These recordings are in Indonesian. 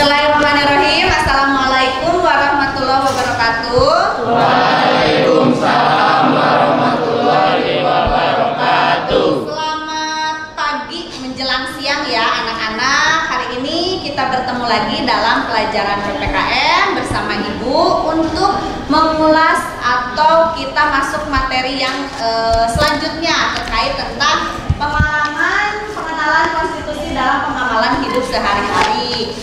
Bismillahirrahmanirrahim. Assalamualaikum warahmatullahi wabarakatuh. Waalaikumsalam warahmatullahi wabarakatuh. Selamat pagi menjelang siang ya anak-anak. Hari ini kita bertemu lagi dalam pelajaran PPKN bersama Ibu untuk mengulas atau kita masuk materi yang selanjutnya terkait tentang pengenalan konstitusi dalam pengamalan hidup sehari-hari.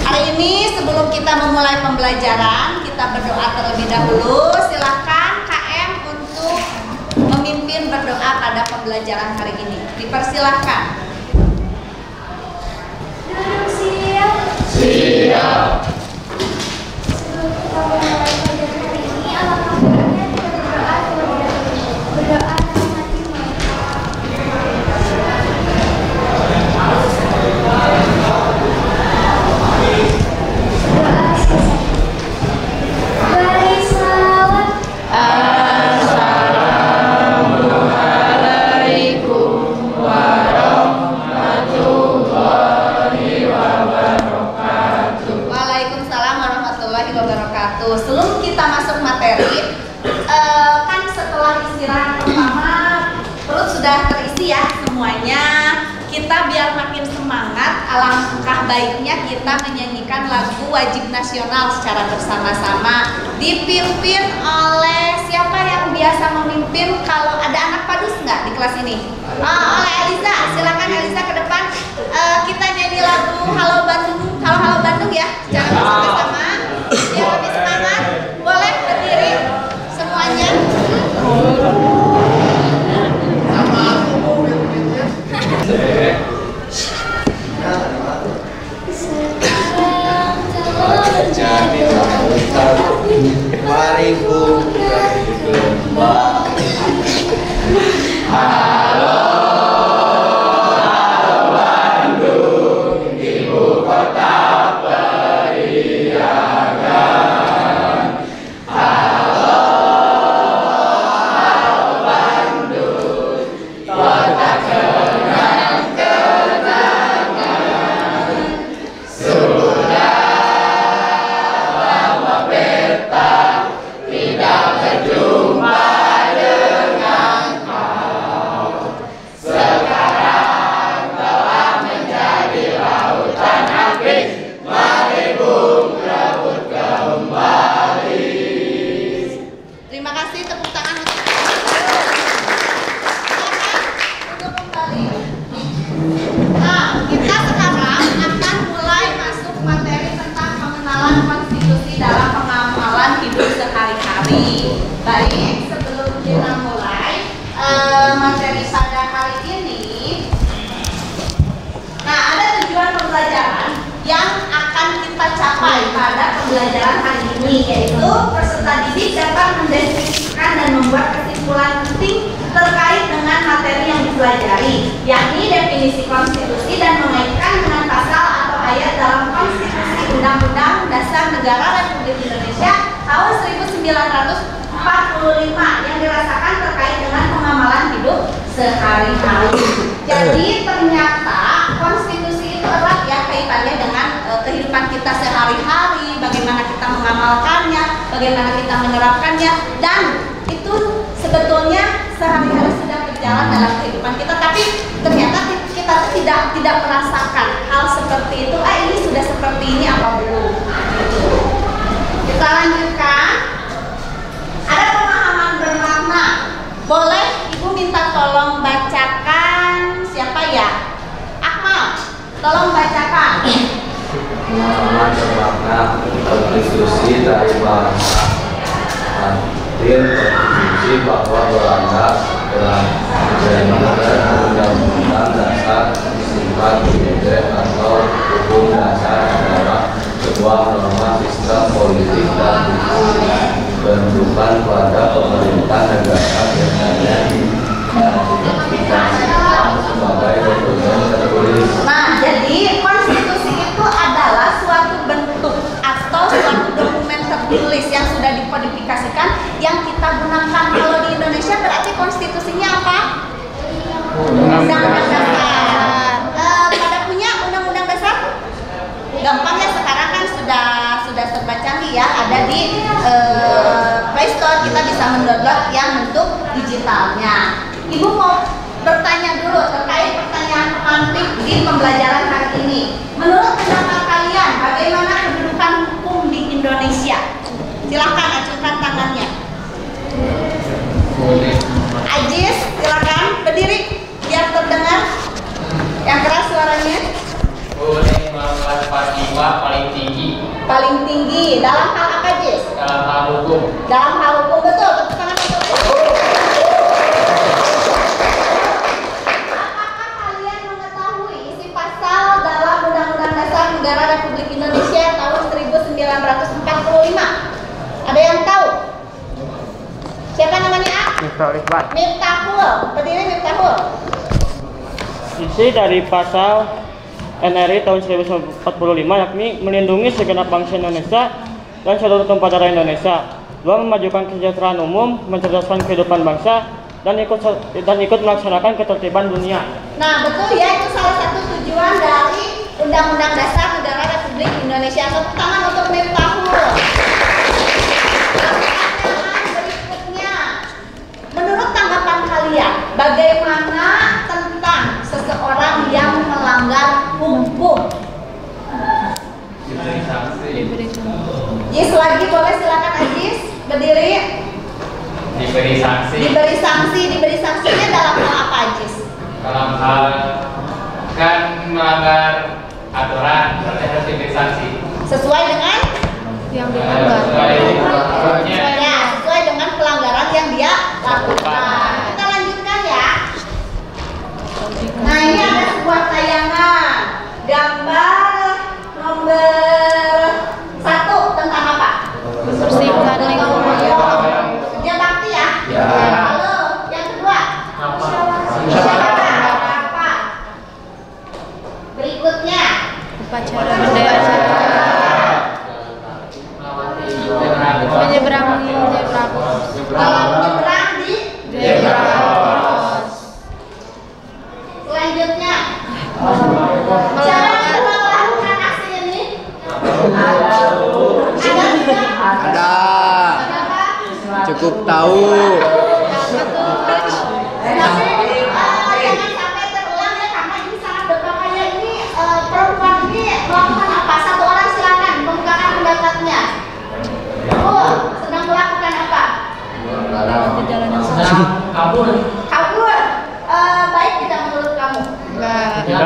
Hari ini sebelum kita memulai pembelajaran, kita berdoa terlebih dahulu. Silahkan KM untuk memimpin berdoa pada pembelajaran hari ini. Dipersilahkan. Duduk siap. Siap. Sebelum kita memulai pelajaran hari ini, alangkah baiknya kita berdoa terlebih dahulu. Berdoa dalam hatimu. Beri salawat. Assalamualaikum warahmatullahi wabarakatuh. Waalaikumsalam warahmatullahi wabarakatuh. Sebelum kita masuk materi, kan setelah istirahat pertama perut sudah terisi ya semuanya. Kita biar makin semangat, alangkah baiknya kita menyanyikan lagu wajib nasional secara bersama-sama. Dipimpin oleh siapa yang biasa memimpin? Kalau ada anak padus nggak di kelas ini? Oleh Eliza. Silakan Eliza ke depan. Kita nyanyi lagu Halo Bandung, Halo Bandung ya, secara bersama-sama. Biar lebih semangat. Boleh berdiri semuanya. Jadi mari Halo Bandung, ibu kota periagan. Halo Bandung, kota kenang-kenangan. Sudah lama beta tidak berjumpa dengan kau. Sekarang telah menjadi lautan api, mari bung rebut kembali. Terima kasih, tepuk tangan untuk kembali. Nah, kita sekarang akan mulai masuk materi tentang pengenalan konstitusi dalam pengamalan hidup sehari-hari. Baik, sebelum kita mulai materi pada hari ini, nah ada tujuan pembelajaran yang akan kita capai pada pembelajaran hari ini, yaitu peserta didik dapat mendeskripsikan dan membuat kesimpulan penting terkait dengan materi yang dipelajari, yakni definisi konstitusi dan mengaitkan dengan pasal atau ayat dalam Konstitusi Undang-Undang Dasar Negara Republik Indonesia tahun 1945 yang dirasakan terkait dengan pengamalan hidup sehari-hari. Jadi ternyata konstitusi itu erat ya kaitannya dengan kehidupan kita sehari-hari, bagaimana kita mengamalkannya, bagaimana kita menerapkannya, dan itu sebetulnya sehari-hari sudah berjalan dalam kehidupan kita, tapi ternyata kita tidak merasakan hal seperti itu. Ini sudah seperti ini apa belum? Kita lanjutkan. Ada pemahaman bermakna. Boleh Ibu minta tolong bacakan siapa ya? Akmal, tolong bacakan. Pemahaman bermakna konstitusi dari bahasa Latin konstitusi bahwa Belanda telah menjadikan undang-undang dasar bersifat juridik atau hukum dasar negara sebuah norma sistem politik dan hukum bentukan pada pemerintah negara yang hanya diaplikasikan sebagai dokumen tertulis. Nah, jadi konstitusi itu adalah suatu bentuk atau suatu dokumen tertulis yang sudah dikodifikasikan yang kita gunakan. Kalau di Indonesia berarti konstitusinya apa? Undang-undang dasar. Pada punya undang-undang dasar? Gampang ya sekarang aplikasi ya, ada di Play Store, kita bisa mendownload yang bentuk digitalnya. Ibu mau bertanya dulu terkait pertanyaan pemantik di pembelajaran hari ini. Menurut pendapat kalian, bagaimana kedudukan hukum di Indonesia? Silakan acungkan tangannya. Ajis, silakan berdiri biar terdengar yang keras suaranya. Boleh 1945 paling tinggi. Paling tinggi dalam hal apa, Jis? Dalam hal hukum. Dalam hal hukum, betul. Tepuk tangan betul. Apakah kalian mengetahui isi pasal dalam Undang-Undang Dasar Negara Republik Indonesia tahun 1945? Ada yang tahu? Siapa namanya? Miftahul. Berdiri Miftahul. Isi dari pasal NRI tahun 1945 yakni melindungi segenap bangsa Indonesia dan seluruh tumpah darah Indonesia, 2. Memajukan kesejahteraan umum, mencerdaskan kehidupan bangsa, dan ikut melaksanakan ketertiban dunia. Nah, betul ya, itu salah satu tujuan dari Undang-Undang Dasar Negara Republik Indonesia. Tepuk tangan untuk Miftahul. Pertanyaan berikutnya, menurut tanggapan kalian, bagaimana tentang seseorang yang melanggar hukum? Diberi sanksi. Jis lagi boleh, silakan Ajis berdiri. Diberi sanksi. Diberi sanksi, diberi sanksinya dalam hal apa, Ajis? Dalam hal kan melanggar aturan, berarti harus diberi sanksi. Sesuai dengan yang Sesuai aturannya. ya, sesuai dengan pelanggaran yang dia lakukan. Kita lanjutkan ya. Nah, ini ada sebuah tayangan gambar nomor 1 tentang apa? Membersihkan lingkungan. Kerja bakti ya? Ya. Halo, yang kedua. Musyawarah. Apa? Berikutnya. Upacara bendera. Menyeberang Kalau menyeberang di selanjutnya. Siapa yang melakukan aksi ini? Ada. Siapa? Cukup tahu. Jangan sampai terulang ya, karena ini sangat berbahaya. Ini perempuan ini melakukan apa? Satu orang silakan mengungkapkan pendapatnya. Sedang melakukan apa? Kabur. Kabur. Baik tidak menurut kamu? Tidak.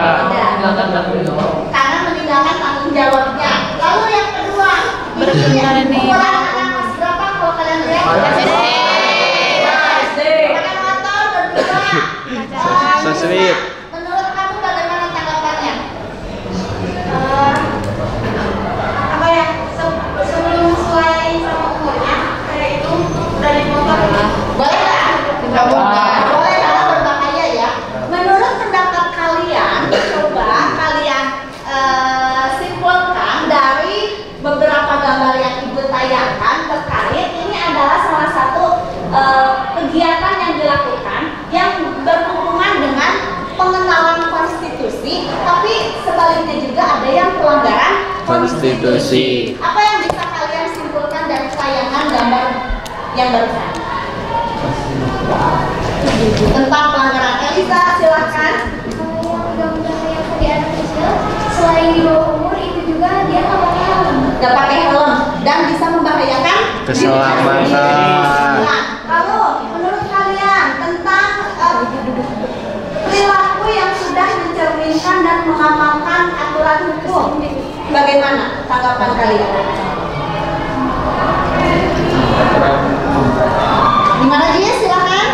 Karena meninggalkan tanggung jawabnya. Lalu yang kedua, Berkendara di ukuran anak kelas berapa kalau kalian lihat? SD. Pakai motor berdua. Sesrit. Menurut kamu bagaimana tanggapannya? Apa ya? Sebelum sesuai sama umurnya, kayak itu dari motor. Boleh nggak? Tidak boleh. Boleh, karena berbahaya ya. Menurut pendapat kalian, coba kalian simpulkan dari beberapa gambar yang ibu tayangkan terkait ini adalah salah satu kegiatan yang dilakukan yang berhubungan dengan pengenalan konstitusi, tapi sebaliknya juga ada yang pelanggaran konstitusi. Apa yang bisa kalian simpulkan dari tayangan gambar yang barusan? Tentang pelanggaran. Elisa, silakan. Yang mudah-mudahan yang tadi anak kecil, selain di bawah umur itu juga dia nggak pakai helm. Gak pakai helm dan bisa membahayakan Keselamatan. Nah, lalu menurut kalian tentang perilaku yang sudah mencerminkan dan mengamalkan aturan hukum, bagaimana tanggapan kalian? Gimana dia? Silakan.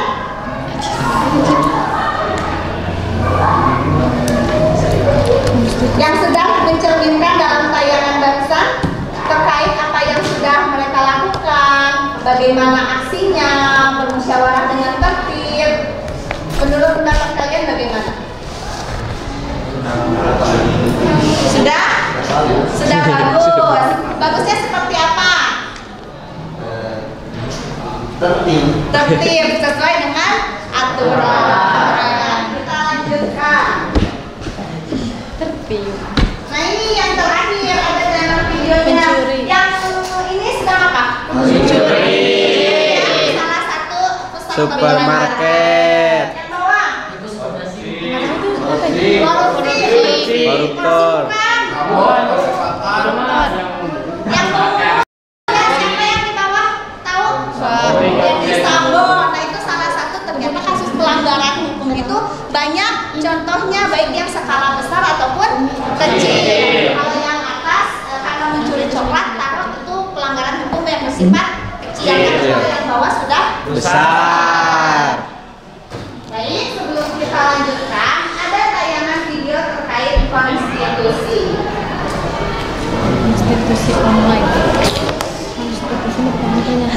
Yang sedang mencerminkan dalam tayangan barusan terkait apa yang sudah mereka lakukan, bagaimana aksinya, bermusyawarah dengan tertib. Menurut pendapat kalian bagaimana? Sudah? Sudah bagus. Bagusnya seperti apa? Tertib sesuai dengan aturan. Kita lanjutkan. Nah, ini yang terakhir ada dalam videonya. Pencuri. Yang ini Supermarket. Yang bawah. Koruptor. Yang bawah. Siapa yang di bawah? Tahu? Verdi Sambo. Nah, itu salah satu ternyata kasus pelanggaran hukum itu banyak contohnya, baik yang skala besar ataupun kecil. Kalau yang atas karena mencuri coklat, taruh itu pelanggaran hukum yang bersifat kecil. Kalau yang bawah sudah Besar. Baik, sebelum kita lanjutkan, ada tayangan video terkait konstitusi. Konstitusi online.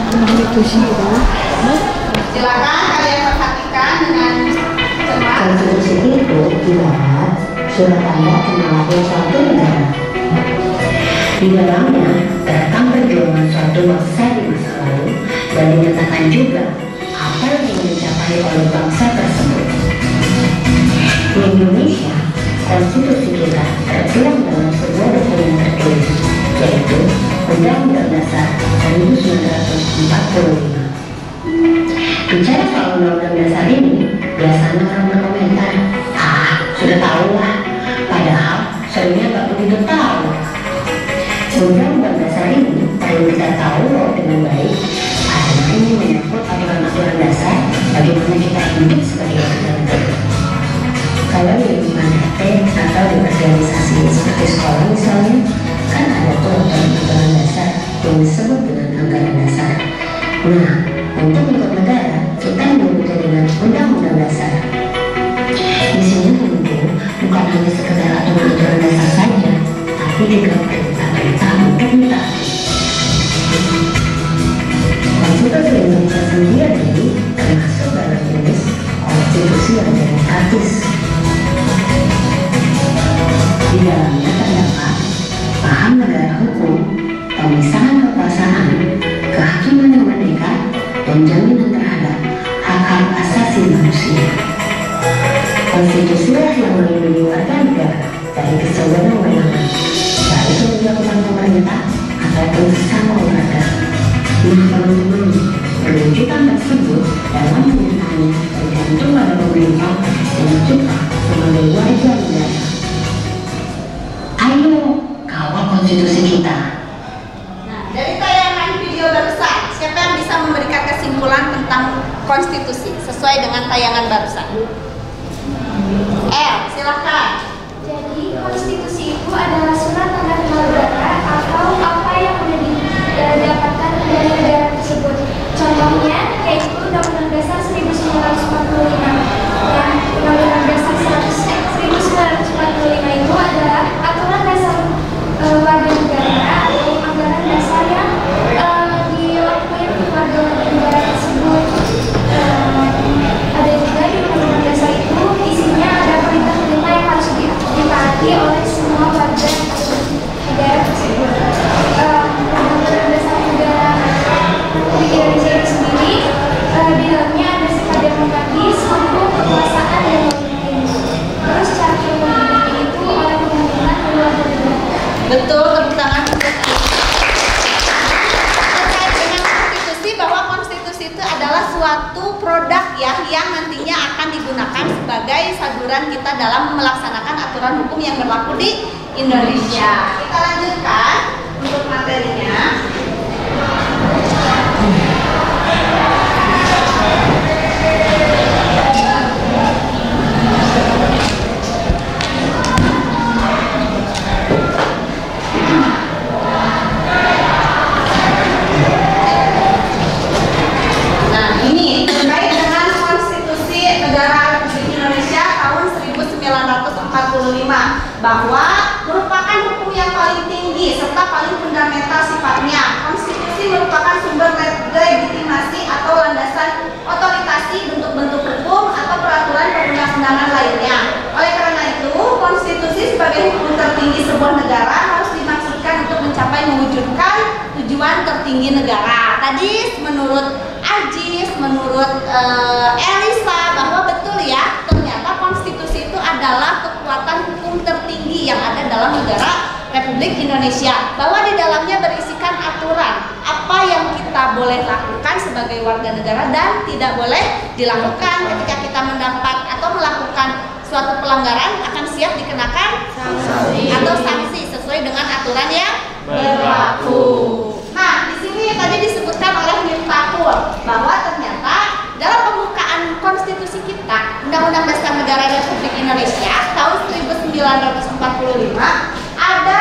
Konstitusi itu. Silakan kalian perhatikan dengan cermat. Konstitusi itu ibarat surat tanda kenalpot suatu negara. Di dalamnya tentang perjuangan suatu bangsa di masa lalu dan dinyatakan juga apa yang ingin dicapai oleh bangsa tersebut. Di Indonesia, konstitusi kita tertuang dalam sebuah dokumen tertulis, yaitu Undang-Undang Dasar 1945. Bicara soal Undang-Undang Dasar ini, biasanya orang berkomentar, sudah tahu lah, padahal sebenarnya nggak begitu tahu. Undang-Undang Dasar ini perlu kita tahu dengan baik, karena ini menyangkut aturan-aturan dasar bagaimana kita hidup sebagai warga negara. Kalau di lingkungan RT atau di organisasi seperti sekolah misalnya, kan ada tuh aturan-aturan dasar yang disebut dengan anggaran dasar. Nah, untuk ikut negara, kita menyebutnya dengan Undang-Undang Dasar. Isinya tentu bukan hanya sekedar aturan-aturan dasar saja, tapi juga perintah-perintah untuk ditaati. Konstitusi Indonesia sendiri termasuk dalam jenis konstitusi yang demokratis. Di dalamnya terdapat paham negara hukum, pemisahan kekuasaan, kehakiman yang merdeka, dan jaminan terhadap hak-hak asasi manusia. Konstitusilah yang melindungi warga negara dari kesewenang-wenangan, baik itu dilakukan pemerintah ataupun sesama warga. Nah, teman-teman, perwujudan tersebut dalam kenyataannya tergantung pada pemerintah dan kita sebagai warga negara. Ayo kawal konstitusi kita. Nah, dari tayangan video barusan, siapa yang bisa memberikan kesimpulan tentang konstitusi sesuai dengan tayangan barusan? Silakan. Jadi konstitusi itu adalah surat tanda kenal negara atau apa yang sudah didapatkan dari negara tersebut. Contohnya yaitu Undang-Undang Dasar 1945. Dan Undang-Undang Dasar 1945 itu adalah aturan dasar warga negara atau anggaran dasar yang dilakukan warga negara tersebut. Ada juga di Undang-Undang Dasar itu isinya ada perintah-perintah yang harus ditaati oleh semua warga negara tersebut. Undang-Undang Dasar negara di Indonesia itu sendiri di dalamnya ada sifat demokratis, hukum, kekuasaan, dan lain-lain. Terus cara pembentukannya itu oleh pemerintahan dan warga negara. Betul, tepuk tangan untuk terkait dengan konstitusi, bahwa konstitusi itu adalah suatu produk ya yang nantinya akan digunakan sebagai saluran kita dalam melaksanakan aturan hukum yang berlaku di Indonesia. Kita lanjutkan untuk materinya. Nah, ini terkait dengan konstitusi negara Republik Indonesia tahun 1945, bahwa merupakan hukum yang paling tinggi serta paling fundamental sifatnya. Konstitusi merupakan sumber legitimasi atau landasan otoritasi bentuk-bentuk hukum atau peraturan perundang-undangan lainnya. Oleh karena itu, konstitusi sebagai hukum tertinggi sebuah negara harus dimaksudkan untuk mencapai mewujudkan tujuan tertinggi negara. Tadi menurut Ajis, menurut Elisa, bahwa betul ya, ternyata konstitusi itu adalah kekuatan hukum tertinggi yang ada dalam negara Republik Indonesia, bahwa di dalamnya berisikan aturan apa yang kita kita boleh lakukan sebagai warga negara dan tidak boleh dilakukan. Ketika kita mendapat atau melakukan suatu pelanggaran akan siap dikenakan atau sanksi sesuai dengan aturan yang berlaku. Nah, di sini tadi disebutkan oleh Miftahul bahwa ternyata dalam pembukaan konstitusi kita, Undang-Undang Dasar Negara Republik Indonesia tahun 1945 ada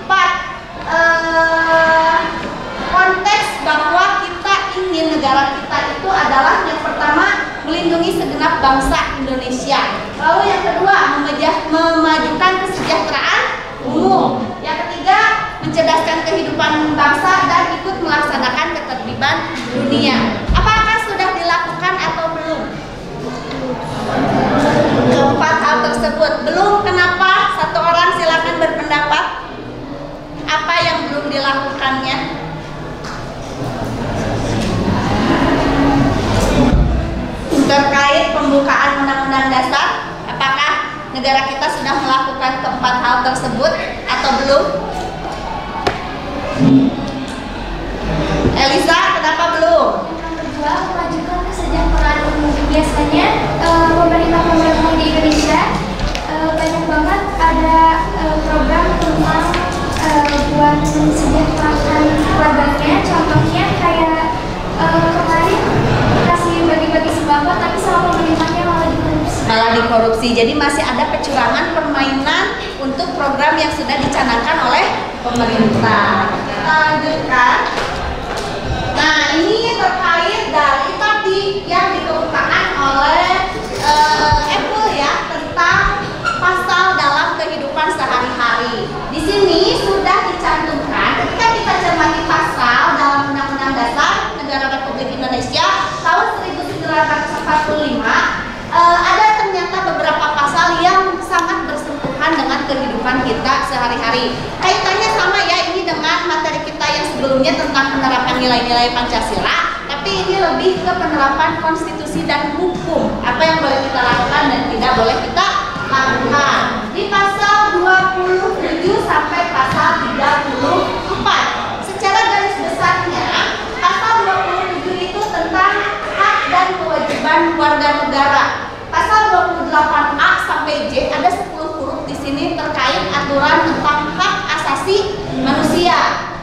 4 konteks bahwa kita ingin negara kita itu adalah yang pertama melindungi segenap bangsa Indonesia, lalu yang kedua memajukan kesejahteraan umum, yang ketiga mencerdaskan kehidupan bangsa dan ikut melaksanakan ketertiban dunia. Apakah sudah dilakukan atau belum? Keempat hal tersebut belum. Kenapa? Satu orang silakan berpendapat. Apa yang belum dilakukannya? Terkait pembukaan Undang-Undang Dasar, apakah negara kita sudah melakukan keempat hal tersebut atau belum? Eliza, kenapa belum? Yang kedua, memajukan kesejahteraan umum. Biasanya pemerintah di Indonesia banyak banget ada program tentang buat mensejahterakan warganya. Contohnya kayak kemarin kasih bagi-bagi sembako, tapi sama pemerintahnya malah dikorupsi. Jadi masih ada kecurangan permainan untuk program yang sudah dicanangkan oleh pemerintah. Kita lanjutkan. Nah, ini terkait dari tadi yang dikemukakan oleh Apple ya, tentang pasal dalam kehidupan sehari-hari. Di sini sudah dicantumkan ketika kita cermati pasal dalam Undang-Undang Dasar Negara Republik Indonesia tahun 1945, ada ternyata beberapa pasal yang sangat bersentuhan dengan kehidupan kita sehari-hari. Kaitannya sama ya ini dengan materi kita yang sebelumnya tentang penerapan nilai-nilai Pancasila, tapi ini lebih ke penerapan konstitusi dan hukum. Apa yang boleh kita lakukan dan tidak boleh kita lakukan. Di pasal 27 sampai pasal 34. Secara garis besarnya, pasal 27 itu tentang hak dan kewajiban warga negara. Pasal 28A sampai J ada 10 huruf di sini terkait aturan tentang hak asasi manusia.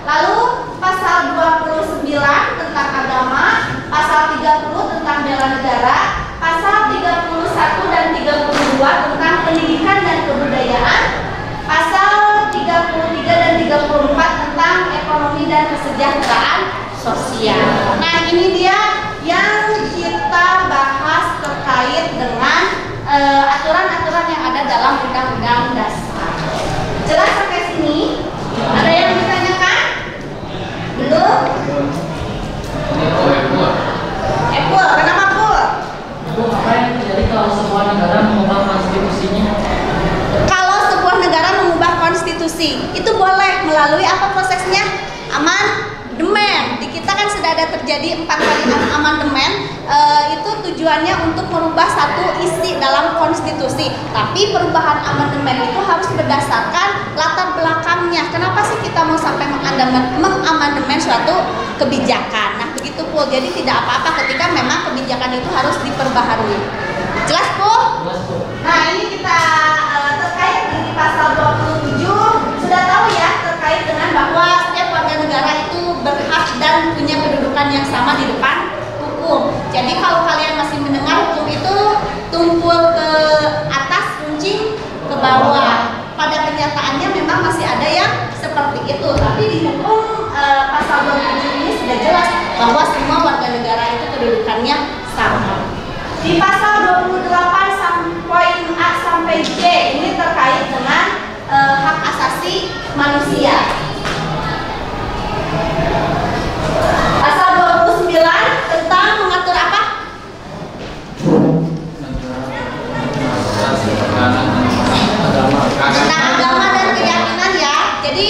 Lalu pasal 29 tentang agama, pasal 30 tentang bela negara, pasal 31 dan 32 tentang pendidikan dan kebudayaan, pasal 33 dan 34 tentang ekonomi dan kesejahteraan sosial. Nah, ini dia yang kita bahas terkait dengan aturan-aturan yang ada dalam Undang-Undang Dasar. Jelas sampai sini? Ada yang ditanyakan? Belum? Pul, kenapa Pul? Apa yang terjadi kalau sebuah negara mengubah konstitusinya? Kalau sebuah negara mengubah konstitusi, itu boleh melalui apa prosesnya? Amandemen. Di kita kan sudah ada terjadi 4 kali amandemen. Itu tujuannya untuk merubah satu isi dalam konstitusi. Tapi perubahan amandemen itu harus berdasarkan latar belakangnya. Kenapa sih kita mau sampai mengamandemen suatu kebijakan? Nah, begitu Pul. Jadi tidak apa-apa ketika memang kebijakan itu harus diperbaharui. Jelas Pul? Nah, ini kita terkait di pasal 27 sudah tahu ya terkait dengan bahwa setiap warga negara itu berhak dan punya kedudukan yang sama di depan hukum. Jadi kalau kalian masih mendengar hukum itu tumpul ke atas, runcing ke bawah. Pada kenyataannya memang masih ada yang seperti itu. Tapi di hukum pasal 27 ini sudah jelas bahwa semua warga negara itu kedudukannya sama. Di pasal 28 poin A sampai J ini terkait dengan hak asasi manusia. Pasal 29 tentang mengatur apa? Tentang agama dan keyakinan ya. Jadi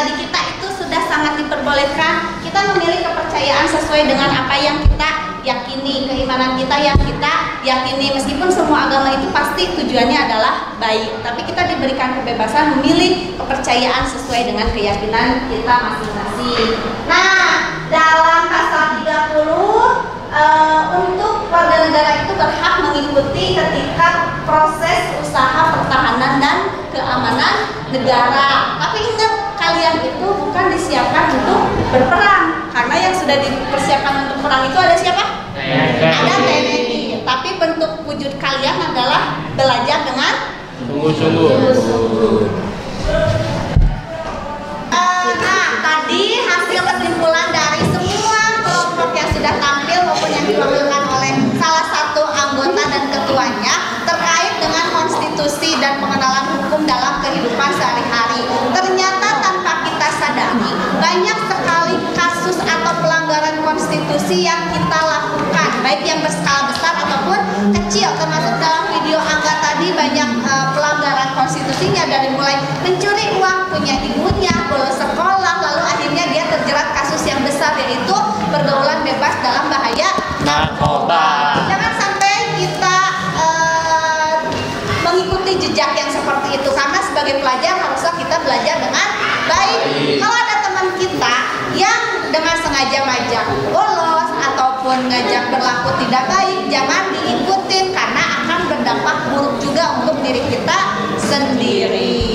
di kita itu sudah sangat diperbolehkan kita memilih kepercayaan sesuai dengan apa yang kita yakini, keimanan kita yang kita yakini. Meskipun semua agama itu pasti tujuannya adalah baik, tapi kita diberikan kebebasan memilih kepercayaan sesuai dengan keyakinan kita masing-masing. Nah, dalam pasal 30 untuk warga negara itu berhak mengikuti ketika proses usaha pertahanan dan keamanan negara. Tapi ingat, kalian itu bukan disiapkan untuk berperang, karena yang sudah dipersiapkan untuk perang itu ada siapa? Ada TNI. Tapi bentuk wujud kalian adalah belajar dengan Sungguh-sungguh. Nah, tadi hasil kesimpulan dari semua kelompok yang sudah tampil maupun yang diwakilkan oleh salah satu anggota dan ketuanya terkait dengan konstitusi dan pengenalan hukum dalam kehidupan sehari-hari. Ternyata tanpa kita sadari, banyak sekali kasus atau pelanggaran konstitusi yang kita lakukan, baik yang berskala besar ataupun kecil. Termasuk dalam video Angga tadi banyak pelanggaran konstitusinya, dari mulai mencuri uang punya ibunya, bolos sekolah, lalu akhirnya dia terjerat kasus yang besar, yaitu pergaulan bebas dalam bahaya narkoba. Jangan sampai kita mengikuti jejak yang seperti itu, karena sebagai pelajar harusnya kita belajar dengan baik. Kalau ada teman kita yang dengan sengaja ngajak bolos ataupun ngajak berlaku tidak baik, jangan diikutin karena akan berdampak buruk juga untuk diri kita sendiri.